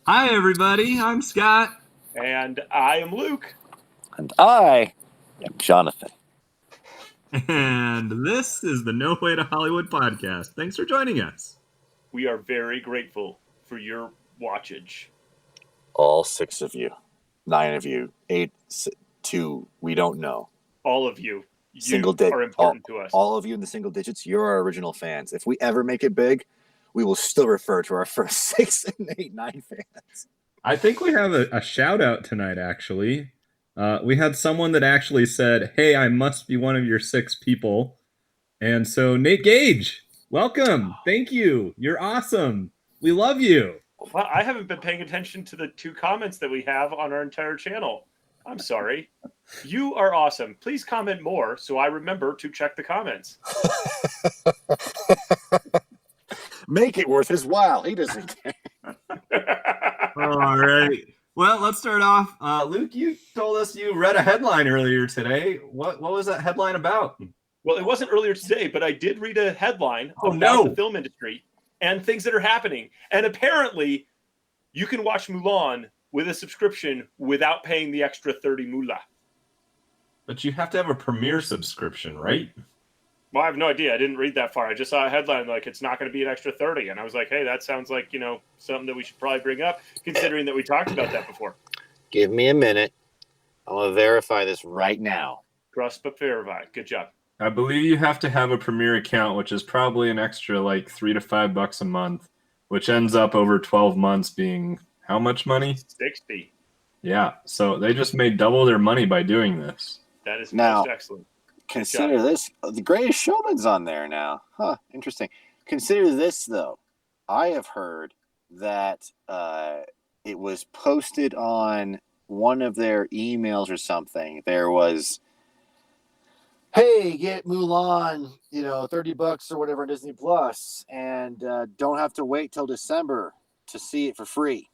Hi, everybody. I'm Scott. And I am Luke. And I am Jonathan. And this is the No Way to Hollywood podcast. Thanks for joining us. We are very grateful for your watchage. All 6 of you, 9 of you, 8, 2, we don't know. All of you. You are important to us. All of you in the single digits, you're our original fans. If we ever make it big, we will still refer to our first 6 and 8, 9 fans. I think we have a shout out tonight, actually. We had someone that actually said, "Hey, I must be one of your 6 people." And so, Nate Gage, welcome. Thank you. You're awesome. We love you. Well, I haven't been paying attention to the 2 comments that we have on our entire channel. I'm sorry. You are awesome. Please comment more so I remember to check the comments. Make it worth his while. He doesn't care. All right. Well, let's start off. Luke, you told us you read a headline earlier today. What was that headline about? Well, it wasn't earlier today, but I did read a headline about the film industry and things that are happening. And apparently, you can watch Mulan with a subscription without paying the extra 30 moolah. But you have to have a Premiere subscription, right? Well, I have no idea. I didn't read that far. I just saw a headline like it's not going to be an extra 30. And I was like, hey, that sounds like, something that we should probably bring up, considering that we talked about that before. Give me a minute. I'm going to verify this right now. Trust but verify. Good job. I believe you have to have a Premiere account, which is probably an extra like $3 to $5 a month, which ends up over 12 months being how much money? 60. Yeah. So they just made double their money by doing this. That is most excellent. Consider this. The Greatest Showman's on there now. Huh. Interesting. Consider this, though. I have heard that it was posted on one of their emails or something. There was, hey, get Mulan, $30 or whatever, Disney Plus, and don't have to wait till December to see it for free.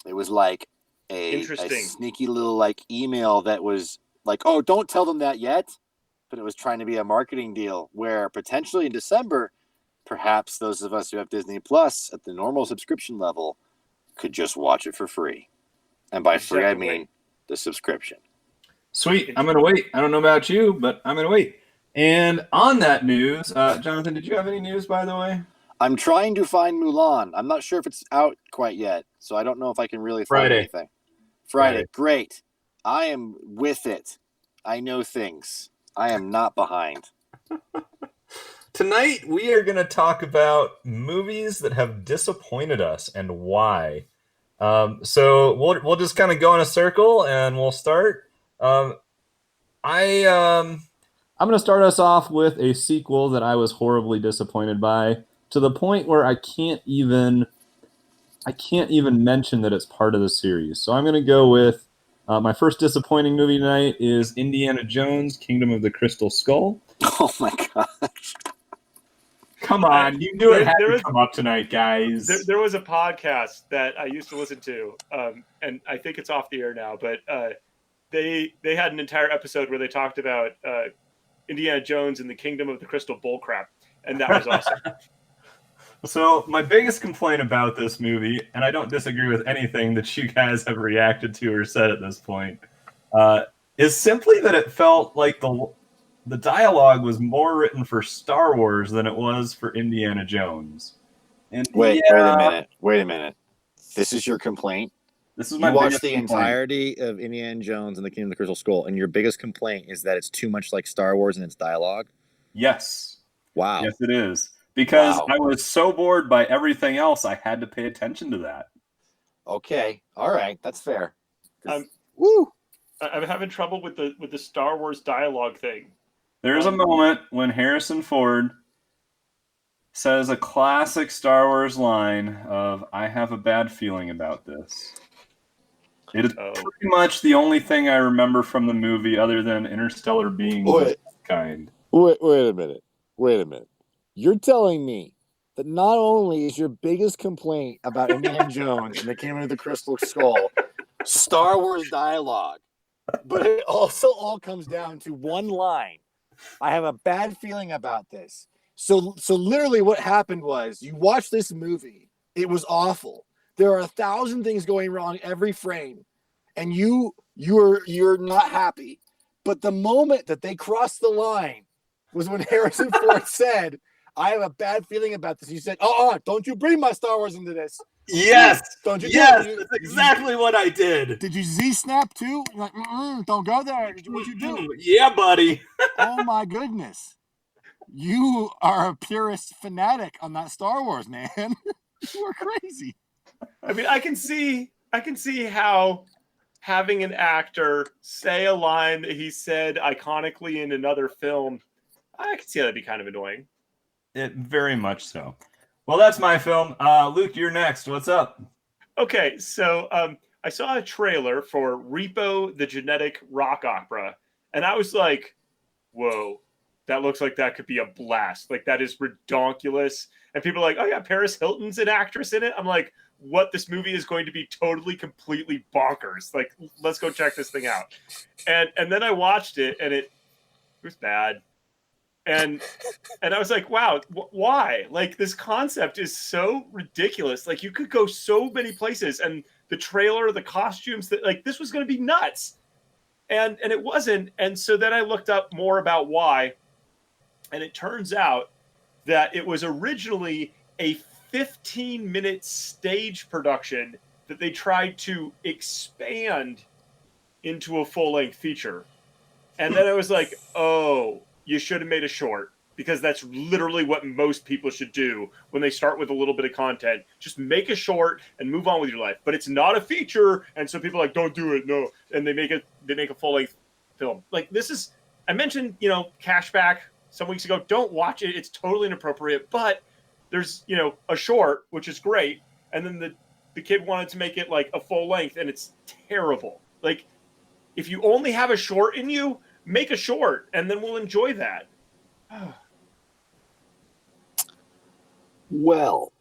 It was like a sneaky little email that was like, oh, don't tell them that yet. But it was trying to be a marketing deal where potentially in December, perhaps those of us who have Disney Plus at the normal subscription level could just watch it for free. And by free, I mean the subscription. Sweet. I'm going to wait. I don't know about you, but I'm going to wait. And on that news, Jonathan, did you have any news, by the way? I'm trying to find Mulan. I'm not sure if it's out quite yet, so I don't know if I can really find anything. Friday. Great. I am with it. I know things. I am not behind. Tonight, we are going to talk about movies that have disappointed us and why. So we'll just kind of go in a circle and we'll start. I'm going to start us off with a sequel that I was horribly disappointed by, to the point where I can't even mention that it's part of the series. So I'm going to go with my first disappointing movie tonight is Indiana Jones, Kingdom of the Crystal Skull. Oh my gosh. Come on, you knew it had to come up tonight, guys. There was a podcast that I used to listen to, and I think it's off the air now, but they had an entire episode where they talked about Indiana Jones and the Kingdom of the Crystal Bullcrap, and that was awesome. So my biggest complaint about this movie, and I don't disagree with anything that you guys have reacted to or said at this point, is simply that it felt like the dialogue was more written for Star Wars than it was for Indiana Jones. And wait a minute. This is your complaint? This is my You watched the entirety of Indiana Jones and the Kingdom of the Crystal Skull, and your biggest complaint is that it's too much like Star Wars in its dialogue? Yes. Wow. Yes, it is. Because I was so bored by everything else, I had to pay attention to that. Okay. All right. That's fair. I'm having trouble with the Star Wars dialogue thing. There's a moment when Harrison Ford says a classic Star Wars line of, I have a bad feeling about this. It is pretty much the only thing I remember from the movie other than Interstellar being kind. Wait a minute. You're telling me that not only is your biggest complaint about Indiana Jones and the Kingdom of the Crystal Skull Star Wars dialogue, but it also all comes down to one line. I have a bad feeling about this. So literally what happened was you watched this movie. It was awful. there are 1,000 things going wrong every frame, and you're not happy. But the moment that they crossed the line was when Harrison Ford said, "I have a bad feeling about this." You said, don't you bring my Star Wars into this. Yes. Don't you Yes, do it. that's exactly what I did. Did you Z-snap too? You're like, don't go there. What'd you do? Yeah, buddy. Oh my goodness. You are a purist fanatic on that Star Wars, man. You are crazy. I mean, I can see how having an actor say a line that he said iconically in another film, I can see how that'd be kind of annoying. Very much so. Well, that's my film. Luke, you're next. What's up? Okay, so I saw a trailer for Repo, the Genetic Rock Opera, and I was like, whoa, that looks like that could be a blast. Like, that is redonkulous. And people are like, oh yeah, Paris Hilton's an actress in it. I'm like, what? This movie is going to be totally, completely bonkers. Like, let's go check this thing out. And then I watched it, and it was bad. And I was like, wow, why? Like, this concept is so ridiculous. Like, you could go so many places, and the trailer, the costumes, that like this was going to be nuts. And it wasn't. And so then I looked up more about why, and it turns out that it was originally a 15-minute stage production that they tried to expand into a full-length feature. And then I was like, oh, you should have made a short, because that's literally what most people should do when they start with a little bit of content. Just make a short and move on with your life. But it's not a feature, and so people are like, don't do it, no. And they make a full-length film. Like, this is, I mentioned, Cashback some weeks ago. Don't watch it. It's totally inappropriate. But there's, a short, which is great. And then the kid wanted to make it like a full length, and it's terrible. Like, if you only have a short in you, make a short, and then we'll enjoy that. Well,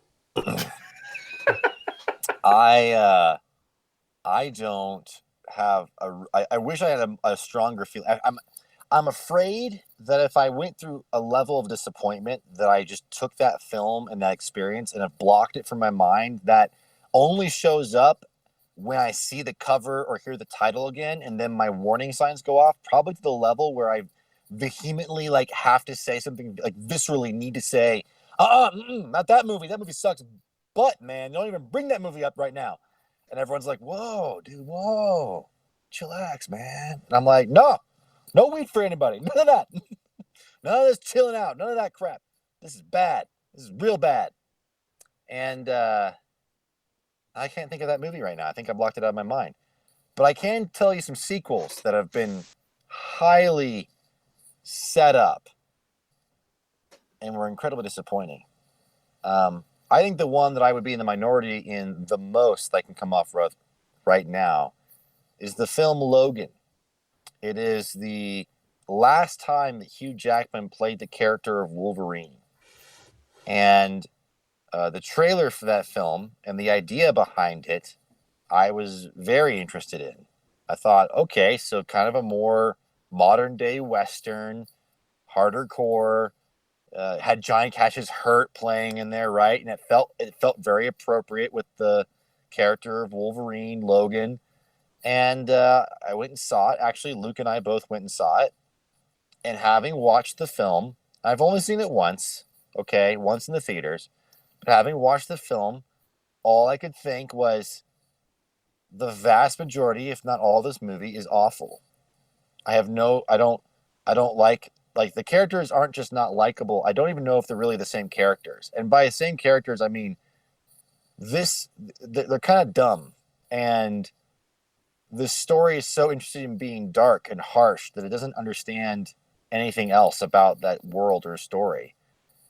I don't have I wish I had a stronger feeling. I'm afraid that if I went through a level of disappointment, that I just took that film and that experience and have blocked it from my mind, that only shows up when I see the cover or hear the title again, and then my warning signs go off, probably to the level where I vehemently have to say something, viscerally need to say, not that movie. That movie sucks. But man, don't even bring that movie up right now. And everyone's like, whoa, dude, whoa, chillax, man. And I'm like, no weed for anybody. None of that. None of this chilling out. None of that crap. This is bad. This is real bad. And I can't think of that movie right now. I think I blocked it out of my mind. But I can tell you some sequels that have been highly set up and were incredibly disappointing. I think the one that I would be in the minority in the most that I can come off with right now is the film Logan. It is the last time that Hugh Jackman played the character of Wolverine. And the trailer for that film and the idea behind it, I was very interested in. I thought, okay, so kind of a more modern day Western, harder core, had Johnny Cash's Hurt playing in there, right? And it felt very appropriate with the character of Wolverine, Logan. And I went and saw it. Actually, Luke and I both went and saw it. And having watched the film, I've only seen it once, okay, once in the theaters. But having watched the film, all I could think was the vast majority, if not all, of this movie is awful. I don't like the characters aren't just not likable. I don't even know if they're really the same characters. And by the same characters, I mean they're kind of dumb. And this story is so interested in being dark and harsh that it doesn't understand anything else about that world or story.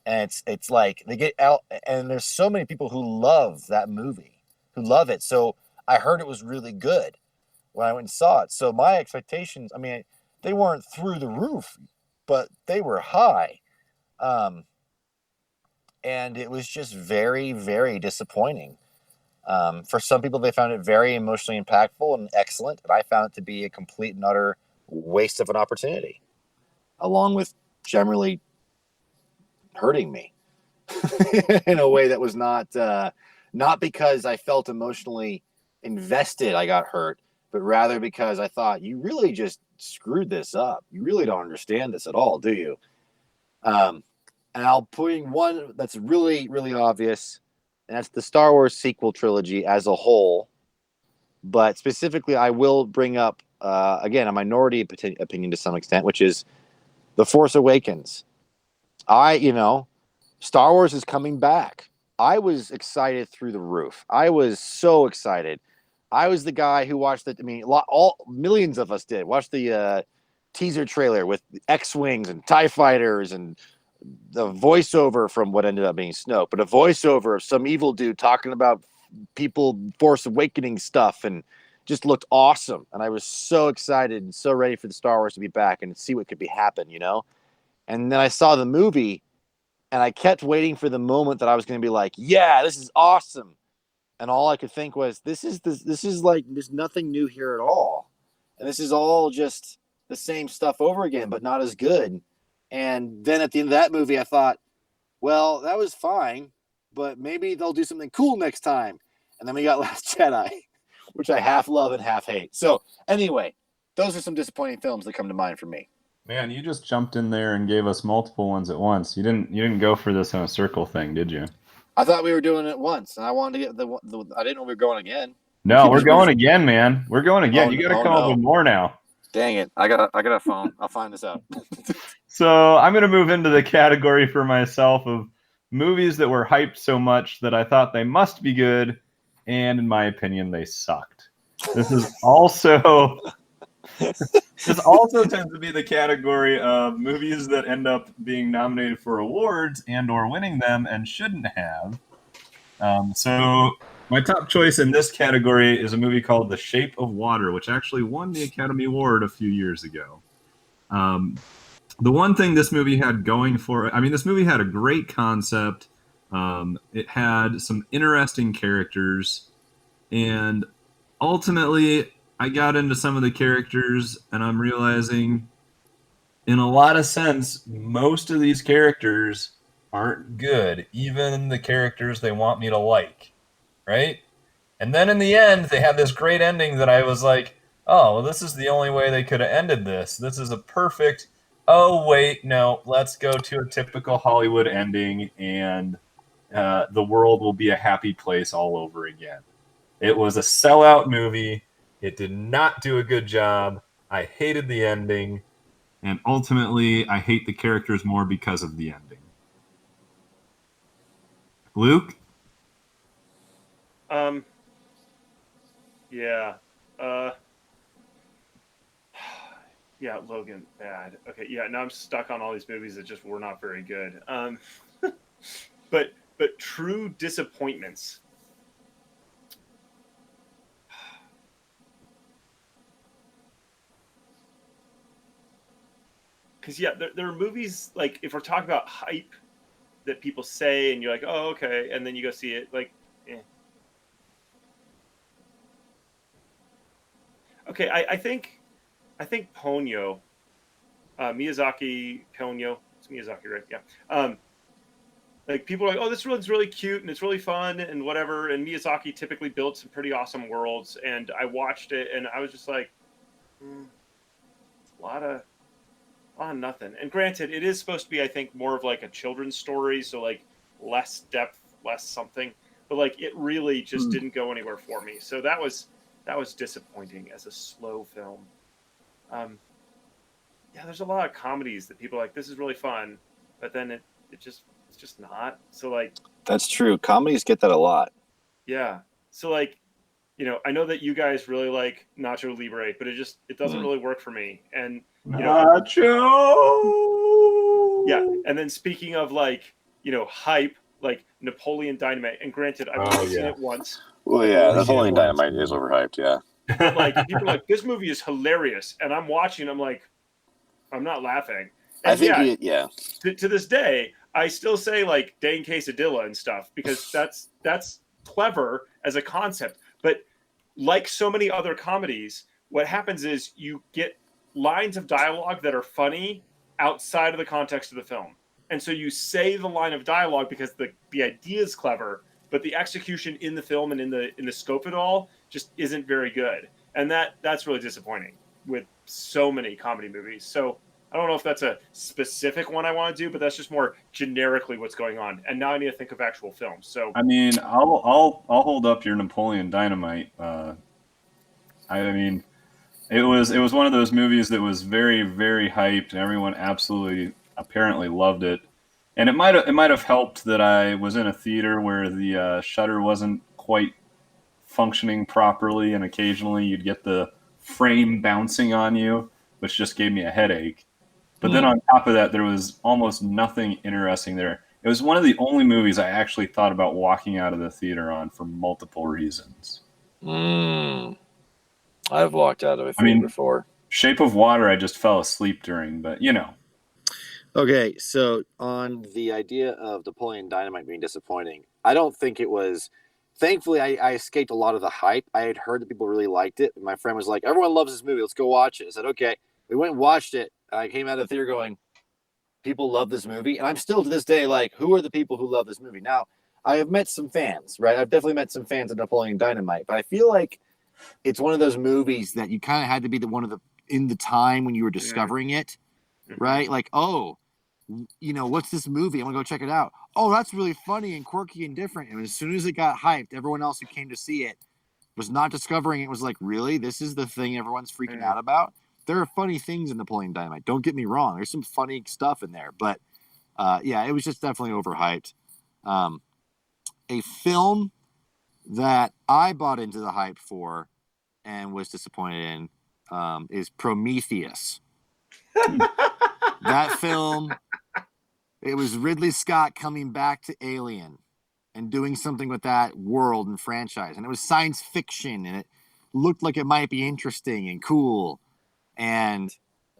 And it's like they get out, and there's so many people who love that movie, who love it. So I heard it was really good when I went and saw it. So my expectations, I mean, they weren't through the roof, but they were high. And it was just very, very disappointing. For some people, they found it very emotionally impactful and excellent. And I found it to be a complete and utter waste of an opportunity, along with generally hurting me in a way that was not not because I felt emotionally invested I got hurt, but rather because I thought, you really just screwed this up. You really don't understand this at all, do you? And I'll put in one that's really, really obvious, and that's the Star Wars sequel trilogy as a whole. But specifically, I will bring up, again, a minority opinion to some extent, which is The Force Awakens. Star Wars is coming back. I was excited through the roof. I was so excited. I was the guy who watched millions of us did watch the teaser trailer with X-Wings and TIE fighters and the voiceover from what ended up being Snoke, but a voiceover of some evil dude talking about people Force Awakening stuff, and just looked awesome. And I was so excited and so ready for the Star Wars to be back and see what could happen, And then I saw the movie, and I kept waiting for the moment that I was going to be like, yeah, this is awesome. And all I could think was, this is like, there's nothing new here at all. And this is all just the same stuff over again, but not as good. And then at the end of that movie, I thought, well, that was fine, but maybe they'll do something cool next time. And then we got Last Jedi, which I half love and half hate. So anyway, those are some disappointing films that come to mind for me. Man, you just jumped in there and gave us multiple ones at once. You didn't go for this in a circle thing, did you? I thought we were doing it once, and I wanted to get the I didn't know we were going again. No, we're going again, man. We're going again. You got to come up with more now. Dang it! I got a phone. I'll find this out. So I'm going to move into the category for myself of movies that were hyped so much that I thought they must be good, and in my opinion, they sucked. This also tends to be the category of movies that end up being nominated for awards and/or winning them and shouldn't have. So my top choice in this category is a movie called The Shape of Water, which actually won the Academy Award a few years ago. The one thing this movie had going for it, this movie had a great concept. It had some interesting characters, and ultimately I got into some of the characters, and I'm realizing in a lot of sense, most of these characters aren't good, even the characters they want me to like, right? And then in the end, they had this great ending that I was like, oh, well, this is the only way they could have ended this. This is a perfect, oh, wait, no, let's go to a typical Hollywood ending, and the world will be a happy place all over again. It was a sellout movie. It did not do a good job. I hated the ending. And ultimately, I hate the characters more because of the ending. Luke? Yeah. Yeah, Logan, bad. Okay, yeah, now I'm stuck on all these movies that just were not very good. But true disappointments. Because, yeah, there are movies, like, if we're talking about hype that people say, and you're like, oh, okay, and then you go see it, like, eh. Okay, I think Ponyo, Miyazaki Ponyo, it's Miyazaki, right? Yeah. Like, people are like, oh, this one's really cute, and it's really fun, and whatever, and Miyazaki typically builds some pretty awesome worlds, and I watched it, and I was just like, a lot of nothing. And granted, it is supposed to be, I think, more of like a children's story, so like less depth, less something. But like it really just didn't go anywhere for me. So that was disappointing as a slow film. Yeah, there's a lot of comedies that people are like, this is really fun, but then it's just not. So like That's true. Comedies get that a lot. Yeah. So like, I know that you guys really like Nacho Libre, but it doesn't really work for me. And Nacho! Yeah, and then speaking of like, hype, like Napoleon Dynamite, and granted, I've only seen it once. Well, yeah, Napoleon Dynamite is overhyped, yeah. But like, people are like, this movie is hilarious, and I'm watching, I'm like, I'm not laughing. And I think, to this day, I still say like Dane Quesadilla and stuff, because that's clever as a concept. But like so many other comedies, what happens is you get lines of dialogue that are funny outside of the context of the film. And so you say the line of dialogue because the idea is clever, but the execution in the film and in the scope of it all just isn't very good. And that's really disappointing with so many comedy movies. So I don't know if that's a specific one I want to do, but that's just more generically what's going on. And now I need to think of actual films. So I mean, I'll hold up your Napoleon Dynamite. I mean, it was one of those movies that was very, very hyped, and everyone absolutely apparently loved it. And it might have helped that I was in a theater where the shutter wasn't quite functioning properly, and occasionally you'd get the frame bouncing on you, which just gave me a headache. But then on top of that, there was almost nothing interesting there. It was one of the only movies I actually thought about walking out of the theater on for multiple reasons. I've walked out of a theater before. Shape of Water, I just fell asleep during, but you know. Okay, so on the idea of Napoleon Dynamite being disappointing, I don't think it was. Thankfully, I escaped a lot of the hype. I had heard that people really liked it. My friend was like, everyone loves this movie. Let's go watch it. I said, okay. We went and watched it. I came out of the theater going, people love this movie. And I'm still to this day like, who are the people who love this movie? Now, I have met some fans, right? I've definitely met some fans of Napoleon Dynamite. But I feel like it's one of those movies that you kind of had to be in the time when you were discovering it, right? Like, oh, what's this movie? I'm going to go check it out. Oh, that's really funny and quirky and different. And as soon as it got hyped, everyone else who came to see it was not discovering it, was like, really? This is the thing everyone's freaking out about? There are funny things in Napoleon Dynamite. Don't get me wrong. There's some funny stuff in there. But, it was just definitely overhyped. A film that I bought into the hype for and was disappointed in is Prometheus. That film, it was Ridley Scott coming back to Alien and doing something with that world and franchise. And it was science fiction, and it looked like it might be interesting and cool. And,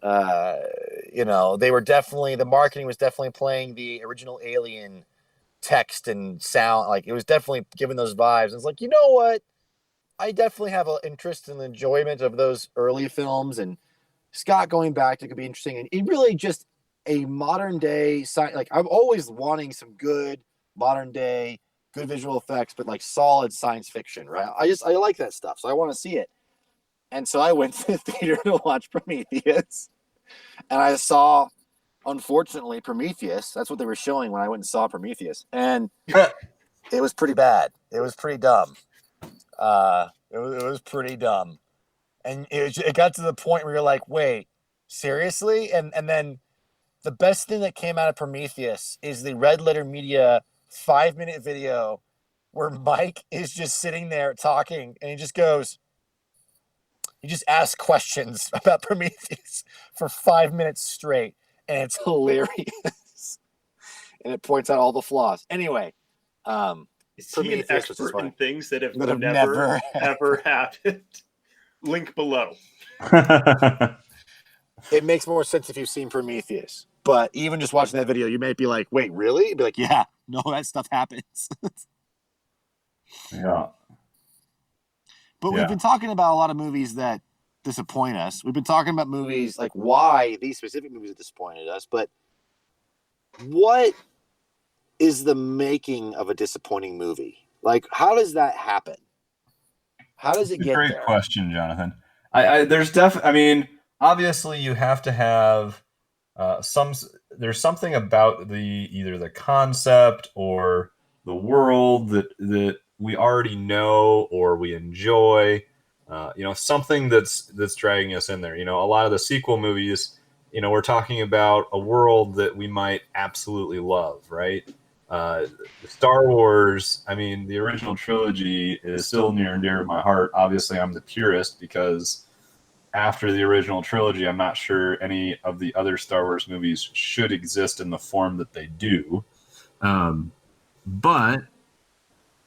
they were definitely, the marketing was definitely playing the original Alien text and sound. Like, it was definitely giving those vibes. And it's like, you know what? I definitely have an interest and enjoyment of those early films, and Scott going back to could be interesting. And it really just a modern day, like, I'm always wanting some good modern day, good visual effects, but like solid science fiction, right? I like that stuff. So I want to see it. And so I went to the theater to watch Prometheus, and I saw, unfortunately, Prometheus. That's what they were showing when I went and saw Prometheus. And it was pretty bad. It was pretty dumb. It was pretty dumb. And it got to the point where you're like, wait, seriously? And then the best thing that came out of Prometheus is the Red Letter Media 5-minute video where Mike is just sitting there talking, and he just asks questions about Prometheus for 5 minutes straight, and it's hilarious. And it points out all the flaws. Anyway, is he an expert in things that have never ever happened? Link below. It makes more sense if you've seen Prometheus. But even just watching that video, you may be like, wait, really? You'd be like, yeah, no, that stuff happens. Yeah. But we've been talking about a lot of movies that disappoint us. We've been talking about movies, like why these specific movies have disappointed us. But what is the making of a disappointing movie? Like, how does that happen? How does it get there? Great question, Jonathan. Obviously you have to have there's something about either the concept or the world that we already know or we enjoy, something that's dragging us in there. A lot of the sequel movies, we're talking about a world that we might absolutely love, right? Star Wars, the original trilogy is still near and dear to my heart. Obviously, I'm the purist because after the original trilogy, I'm not sure any of the other Star Wars movies should exist in the form that they do. But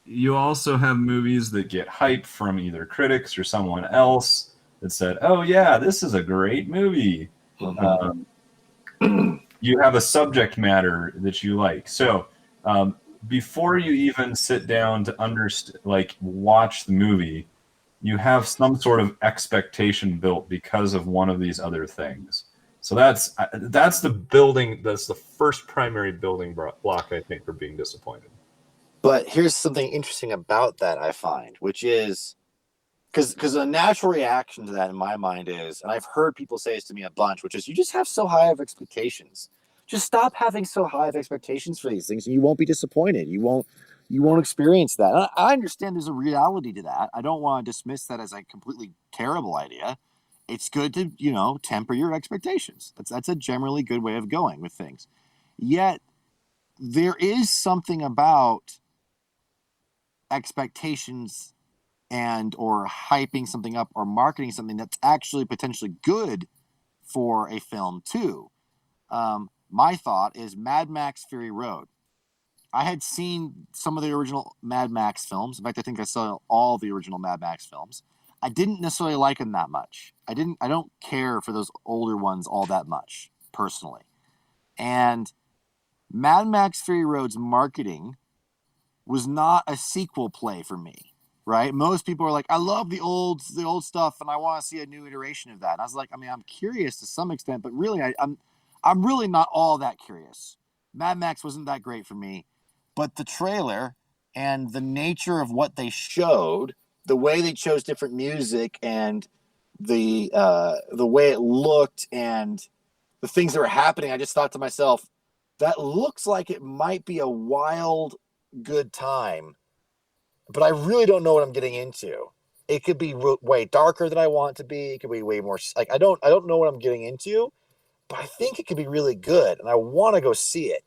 you also have movies that get hype from either critics or someone else that said, oh, yeah, this is a great movie. You have a subject matter that you like. So before you even sit down to watch the movie, you have some sort of expectation built because of one of these other things. So that's the first primary building block, I think, for being disappointed. But here's something interesting about that I find, which is because a natural reaction to that in my mind is, and I've heard people say this to me a bunch, which is you just have so high of expectations. Just stop having so high of expectations for these things, and you won't be disappointed. You won't experience that. And I understand there's a reality to that. I don't want to dismiss that as a completely terrible idea. It's good to, temper your expectations. That's a generally good way of going with things. Yet there is something about expectations and or hyping something up or marketing something that's actually potentially good for a film too. My thought is Mad Max Fury Road. I had seen some of the original Mad Max films. In fact, I think I saw all the original Mad Max films. I didn't necessarily like them that much. I don't care for those older ones all that much, personally. And Mad Max Fury Road's marketing was not a sequel play for me, right? Most people are like, I love the old stuff and I want to see a new iteration of that. And I was like, I mean, I'm curious to some extent, but really I'm really not all that curious. Mad Max wasn't that great for me, but the trailer and the nature of what they showed, the way they chose different music and the way it looked and the things that were happening, I just thought to myself, that looks like it might be a wild, good time, but I really don't know what I'm getting into. It could be way darker than I want it to be. It could be way more like I don't know what I'm getting into, but I think it could be really good, and I want to go see it.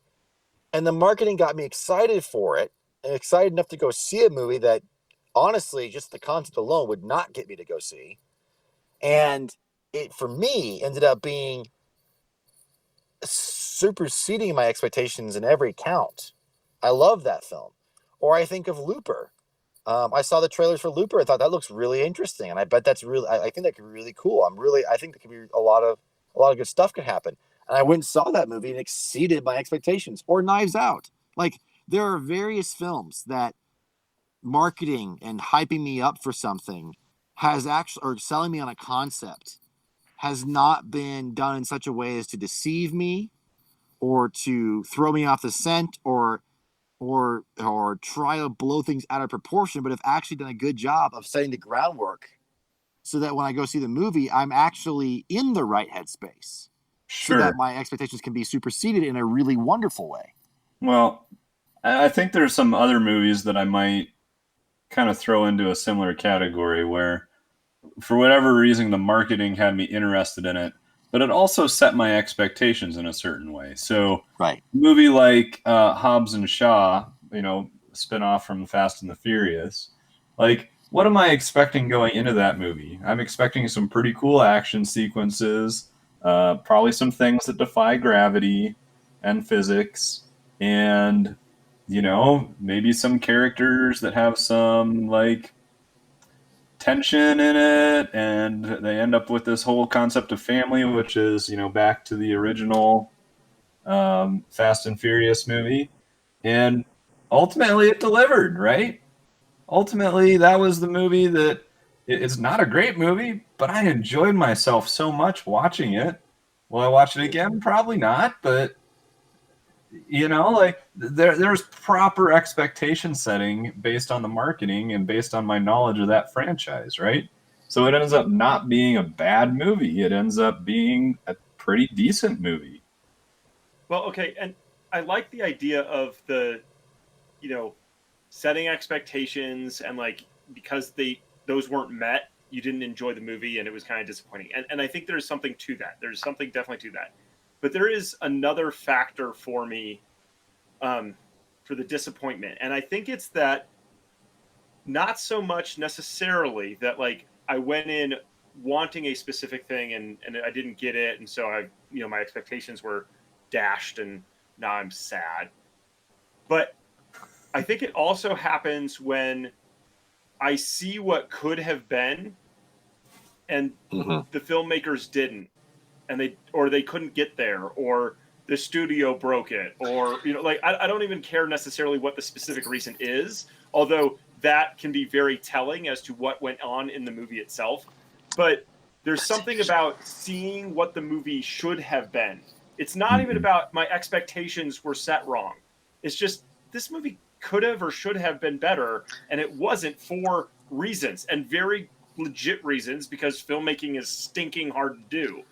And the marketing got me excited for it, and excited enough to go see a movie that, honestly, just the concept alone would not get me to go see. And it, for me, ended up being superseding my expectations in every count. I love that film. Or I think of Looper. I saw the trailers for Looper. I thought that looks really interesting, and I bet that's really. I think that could be really cool. I think that could be a lot of good stuff could happen. And I went and saw that movie and exceeded my expectations. Or Knives Out. Like, there are various films that marketing and hyping me up for something has actually, or selling me on a concept, has not been done in such a way as to deceive me or to throw me off the scent or try to blow things out of proportion, but have actually done a good job of setting the groundwork so that when I go see the movie, I'm actually in the right headspace. So Sure. that my expectations can be superseded in a really wonderful way. Well, I think there's some other movies that I might kind of throw into a similar category where, for whatever reason, the marketing had me interested in it, but it also set my expectations in a certain way. So, Right. a movie like Hobbs and Shaw, spin-off from Fast and the Furious, like, what am I expecting going into that movie? I'm expecting some pretty cool action sequences, probably some things that defy gravity and physics, and maybe some characters that have some like tension in it, and they end up with this whole concept of family, which is back to the original Fast and Furious movie, and ultimately it delivered, right? Ultimately, that was the movie that it's not a great movie, but I enjoyed myself so much watching it. Will I watch it again? Probably not, but like there's proper expectation setting based on the marketing and based on my knowledge of that franchise, right? So it ends up not being a bad movie. It ends up being a pretty decent movie. Well, okay, and I like the idea of the, setting expectations and like because those weren't met, you didn't enjoy the movie and it was kind of disappointing. And I think there's something to that. There's something definitely to that. But there is another factor for me for the disappointment. And I think it's that not so much necessarily that like I went in wanting a specific thing and I didn't get it. And so my expectations were dashed and now I'm sad. But I think it also happens when I see what could have been and the filmmakers didn't. And they couldn't get there, or the studio broke it, or I don't even care necessarily what the specific reason is, although that can be very telling as to what went on in the movie itself. But there's something about seeing what the movie should have been. It's not even about my expectations were set wrong. It's just this movie could have or should have been better, and it wasn't for reasons, and very legit reasons, because filmmaking is stinking hard to do.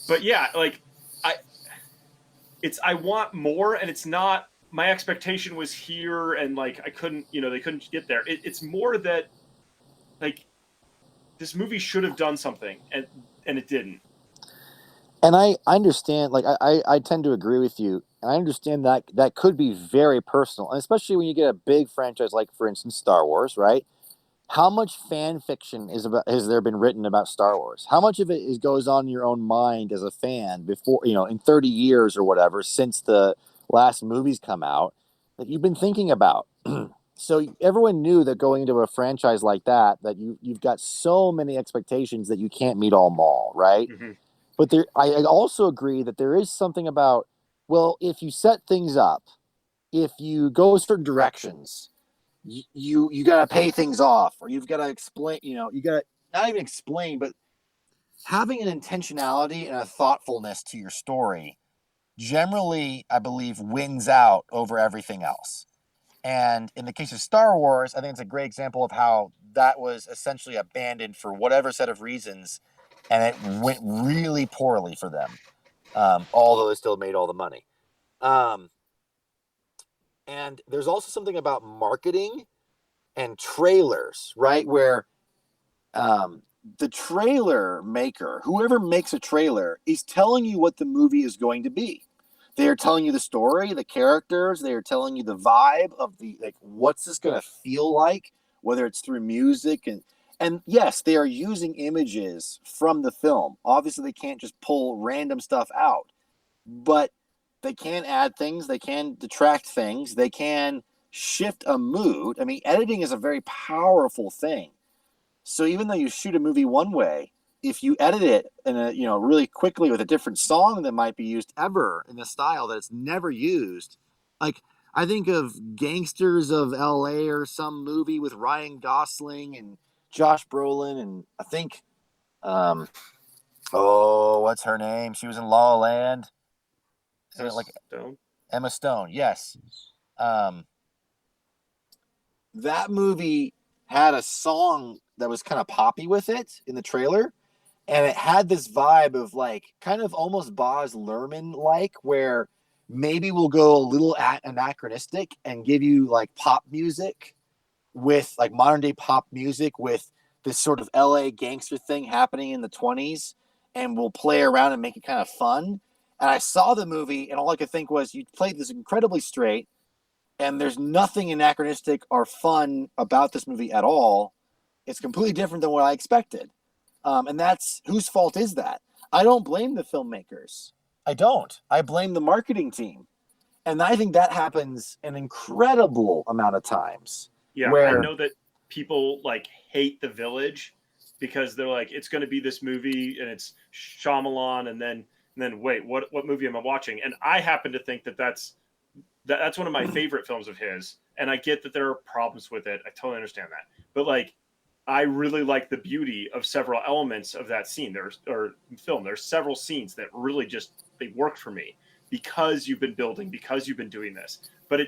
But yeah, like I want more, and it's not, my expectation was here, and like I couldn't, they couldn't get there. It's more that like this movie should have done something, and it didn't. And I understand, like I tend to agree with you. And I understand that that could be very personal, and especially when you get a big franchise like, for instance, Star Wars, right? How much fan fiction has there been written about Star Wars? How much of it goes on in your own mind as a fan before, in 30 years or whatever since the last movies come out that you've been thinking about? So everyone knew that going into a franchise like that you've got so many expectations that you can't meet all, right? Mm-hmm. But I also agree that there is something about, well, if you set things up, if you go certain directions, you got to pay things off, or you've got to explain, you got to not even explain, but having an intentionality and a thoughtfulness to your story generally, I believe, wins out over everything else. And in the case of Star Wars, I think it's a great example of how that was essentially abandoned for whatever set of reasons, and it went really poorly for them, although they still made all the money. And there's also something about marketing and trailers, right? Where the trailer maker, whoever makes a trailer, is telling you what the movie is going to be. They are telling you the story, the characters. They are telling you the vibe of what's this going to feel like, whether it's through music and yes, they are using images from the film. Obviously, they can't just pull random stuff out, but they can add things. They can detract things. They can shift a mood. I mean, editing is a very powerful thing. So even though you shoot a movie one way, if you edit it in a really quickly with a different song that might be used ever in a style that it's never used, like I think of Gangsters of L.A. or some movie with Ryan Gosling and Josh Brolin, and I think, what's her name? She was in La La Land. Stone? Emma Stone, yes. That movie had a song that was kind of poppy with it in the trailer, and it had this vibe of kind of almost Baz Luhrmann where maybe we'll go a little anachronistic and give you pop music with modern day pop music with this sort of LA gangster thing happening in the 20s, and we'll play around and make it kind of fun. And I saw the movie, and all I could think was, you played this incredibly straight, and there's nothing anachronistic or fun about this movie at all. It's completely different than what I expected. And that's, whose fault is that? I don't blame the filmmakers. I don't. I blame the marketing team. And I think that happens an incredible amount of times. Yeah, where I know that people hate The Village because they're like, it's going to be this movie and it's Shyamalan, and then wait, what movie am I watching? And I happen to think that's one of my favorite films of his. And I get that there are problems with it. I totally understand that. But I really like the beauty of several elements of that scene. There's several scenes that really they worked for me because you've been building, because you've been doing this. But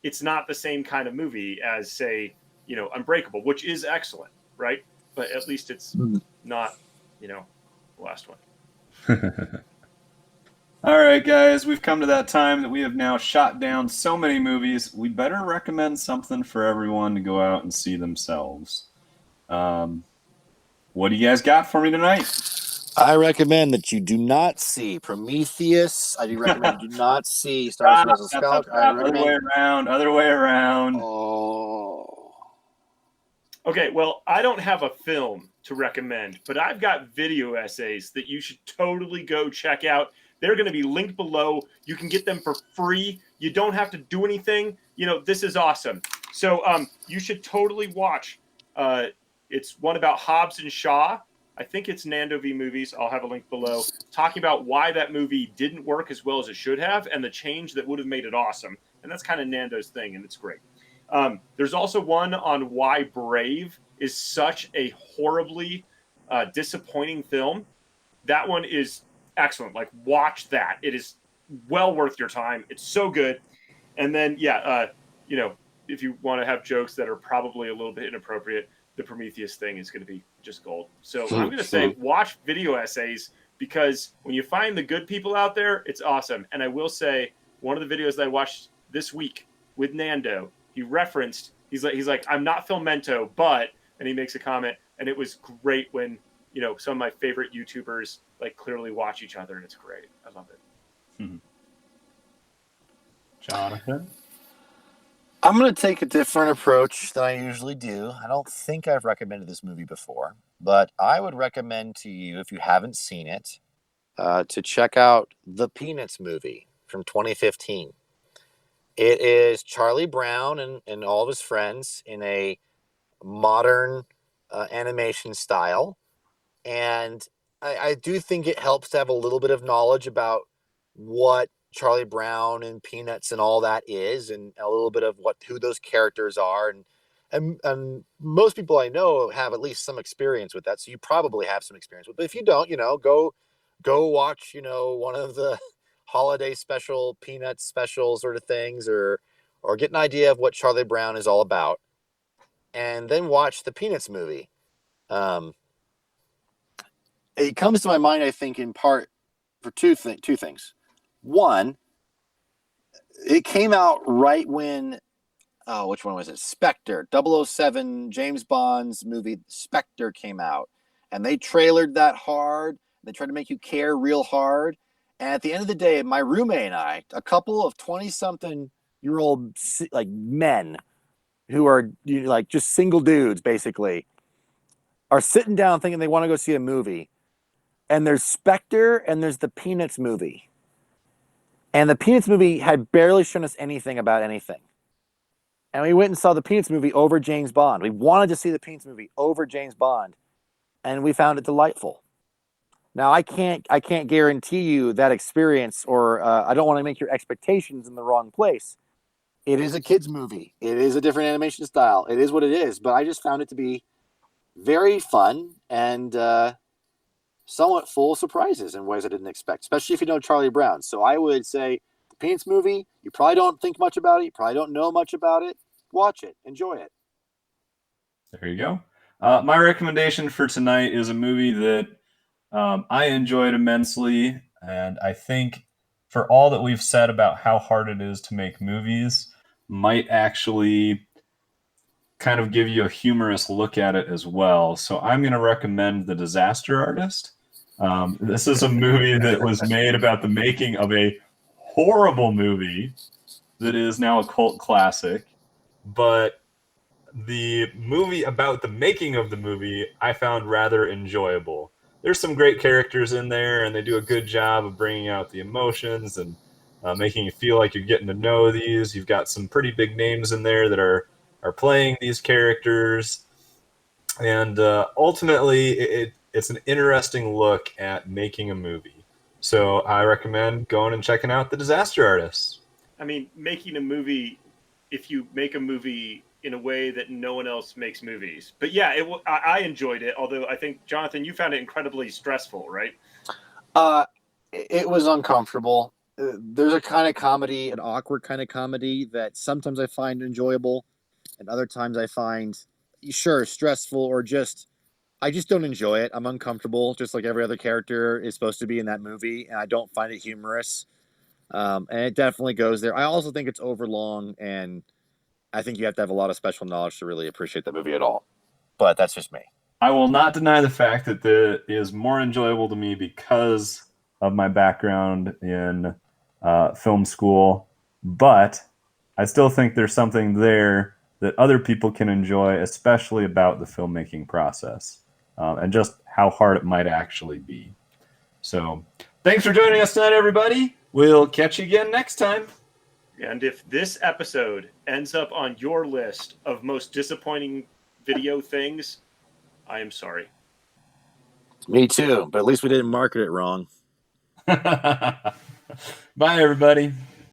it's not the same kind of movie as, say, Unbreakable, which is excellent, right? But at least it's not, the last one. All right, guys, we've come to that time that we have now shot down so many movies. We better recommend something for everyone to go out and see themselves. What do you guys got for me tonight? I recommend that you do not see Prometheus. I do recommend you do not see Star Wars: Scout. Other way around. Oh. Okay, well, I don't have a film to recommend, but I've got video essays that you should totally go check out. They're going to be linked below. You can get them for free. You don't have to do anything. This is awesome. So you should totally watch. It's one about Hobbs and Shaw. I think it's Nando v. Movies. I'll have a link below. Talking about why that movie didn't work as well as it should have and the change that would have made it awesome. And that's kind of Nando's thing, and it's great. There's also one on why Brave is such a horribly disappointing film. That one is excellent. Watch that. It is well worth your time. It's so good. And then, you know, if you want to have jokes that are probably a little bit inappropriate, the Prometheus thing is going to be just gold. So I'm going to say watch video essays, because when you find the good people out there, it's awesome. And I will say, one of the videos that I watched this week with Nando, he's like, I'm not Filmento, but, and he makes a comment, and it was great when, you know, some of my favorite YouTubers like clearly watch each other, and it's great. I love it. Jonathan? I'm going to take a different approach than I usually do. I don't think I've recommended this movie before, but I would recommend to you, if you haven't seen it, to check out the Peanuts movie from 2015. It is Charlie Brown and all of his friends in a modern animation style. And I do think it helps to have a little bit of knowledge about what Charlie Brown and Peanuts and all that is, and a little bit of who those characters are. And most people I know have at least some experience with that. So you probably have some experience with it. But if you don't, you know, go watch, you know, one of the holiday special Peanuts special sort of things, or get an idea of what Charlie Brown is all about, and then watch the Peanuts movie. It comes to my mind, I think, in part for two things. One, it came out right when, which one was it? Spectre, 007, James Bond's movie Spectre came out. And they trailered that hard. They tried to make you care real hard. And at the end of the day, my roommate and I, a couple of 20-something-year-old like men who are, you know, like just single dudes, basically, are sitting down thinking they want to go see a movie. And there's Spectre and there's the Peanuts movie. And the Peanuts movie had barely shown us anything about anything. And we went and saw the Peanuts movie over James Bond. We wanted to see the Peanuts movie over James Bond. And we found it delightful. Now, I can't guarantee you that experience, or I don't want to make your expectations in the wrong place. It is a kid's movie. It is a different animation style. It is what it is. But I just found it to be very fun and somewhat full of surprises in ways I didn't expect, especially if you know Charlie Brown. So I would say the Peanuts movie, you probably don't think much about it. You probably don't know much about it. Watch it. Enjoy it. There you go. My recommendation for tonight is a movie that I enjoyed immensely, and I think for all that we've said about how hard it is to make movies, might actually kind of give you a humorous look at it as well. So I'm going to recommend The Disaster Artist. This is a movie that was made about the making of a horrible movie that is now a cult classic, but the movie about the making of the movie I found rather enjoyable. There's some great characters in there, and they do a good job of bringing out the emotions and making you feel like you're getting to know these. You've got some pretty big names in there that are playing these characters, and ultimately it's an interesting look at making a movie. So I recommend going and checking out The Disaster Artist. I mean, making a movie, if you make a movie in a way that no one else makes movies. But yeah, I enjoyed it, although I think, Jonathan, you found it incredibly stressful, right? It was uncomfortable. There's a kind of comedy, an awkward kind of comedy that sometimes I find enjoyable, and other times I find, sure, stressful, or I just don't enjoy it. I'm uncomfortable, just like every other character is supposed to be in that movie, and I don't find it humorous. And it definitely goes there. I also think it's overlong, and I think you have to have a lot of special knowledge to really appreciate the movie at all. But that's just me. I will not deny the fact that it is more enjoyable to me because of my background in film school, but I still think there's something there that other people can enjoy, especially about the filmmaking process and just how hard it might actually be. So thanks for joining us tonight, everybody. We'll catch you again next time. And if this episode ends up on your list of most disappointing video things, I am sorry. Me too, but at least we didn't market it wrong. Bye, everybody.